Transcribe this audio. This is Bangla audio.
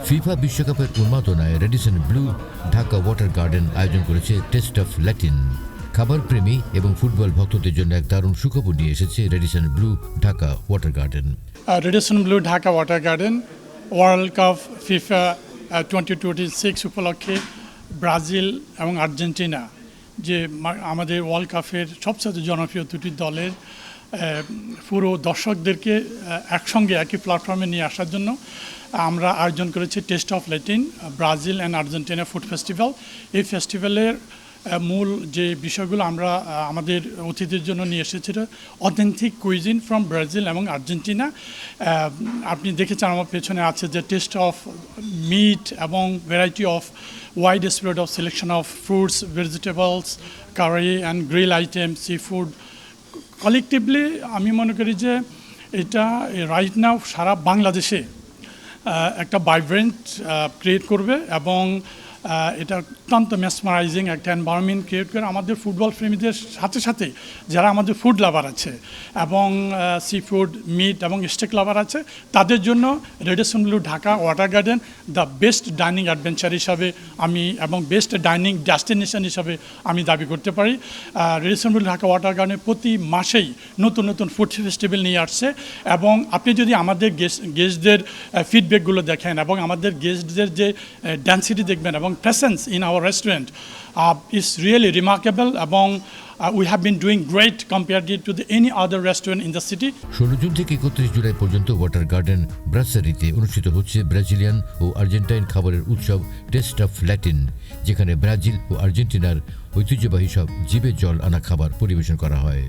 ফিফা বিশ্বকাপের উন্মাদনায় Radisson Blu Dhaka Water Garden আয়োজন করেছে টেস্ট অফ ল্যাটিন। খাবার প্রেমী এবং ফুটবল ভক্তদের জন্য এক দারুণ সুখবর নিয়ে এসেছে Radisson Blu Dhaka Water garden. Radisson Blu Dhaka Water garden world cup FIFA 2026 উপলক্ষে ব্রাজিল এবং আর্জেন্টিনা যে আমাদের ওয়ার্ল্ড কাপের সবচেয়ে জনপ্রিয় দুটি দলের পুরো দর্শকদেরকে একসঙ্গে একই প্ল্যাটফর্মে নিয়ে আসার জন্য আমরা আয়োজন করেছি test of Latin Brazil and Argentina food festival. এই ফেস্টিভ্যালের মূল যে বিষয়গুলো আমরা আমাদের অতিথির জন্য নিয়ে এসেছিল অথেন্টিক কুইজিন ফ্রম ব্রাজিল এবং আর্জেন্টিনা। আপনি দেখেছেন আমার পেছনে আছে যে টেস্ট অফ মিট এবং variety of wide spread of selection of fruits, vegetables, curry and grill item, sea food. Collectively আমি মনে করি যে এটা রাইট নাও সারা বাংলাদেশে একটা ভাইব্রেন্ট ক্রিয়েট করবে এবং এটা অত্যন্ত মেসমারাইজিং একটা এনভায়রনমেন্ট ক্রিয়েট করে আমাদের ফুটবল প্রেমীদের সাথে সাথে যারা আমাদের ফুড লাভার আছে এবং সি ফুড, মিট এবং স্টেক লাভার আছে তাদের জন্য Radisson Blu Dhaka Water garden the best dining adventure হিসাবে আমি এবং বেস্ট ডাইনিং ডেস্টিনেশন হিসাবে আমি দাবি করতে পারি। Radisson Blu Dhaka Water garden প্রতি মাসেই নতুন নতুন ফুড ফেস্টিভ্যাল নিয়ে আসছে এবং আপনি যদি আমাদের গেস্টদের ফিডব্যাকগুলো দেখেন এবং আমাদের গেস্টদের যে ডেন্সিটি দেখবেন এবং presence in our restaurant is really remarkable এবং we have been doing great compared to any other restaurant in the city. 16 June থেকে 31 জুলাই পর্যন্ত ওয়াটার গার্ডেন ব্রাসারিতে অনুষ্ঠিত হচ্ছে ব্রাজিলিয়ান ও আর্জেন্টাইন খাবারের উৎসব টেস্ট অফ ল্যাটিন, যেখানে ব্রাজিল ও আর্জেন্টিনার ঐতিহ্যবাহী সব জিভে জল আনা খাবার পরিবেশন করা হয়।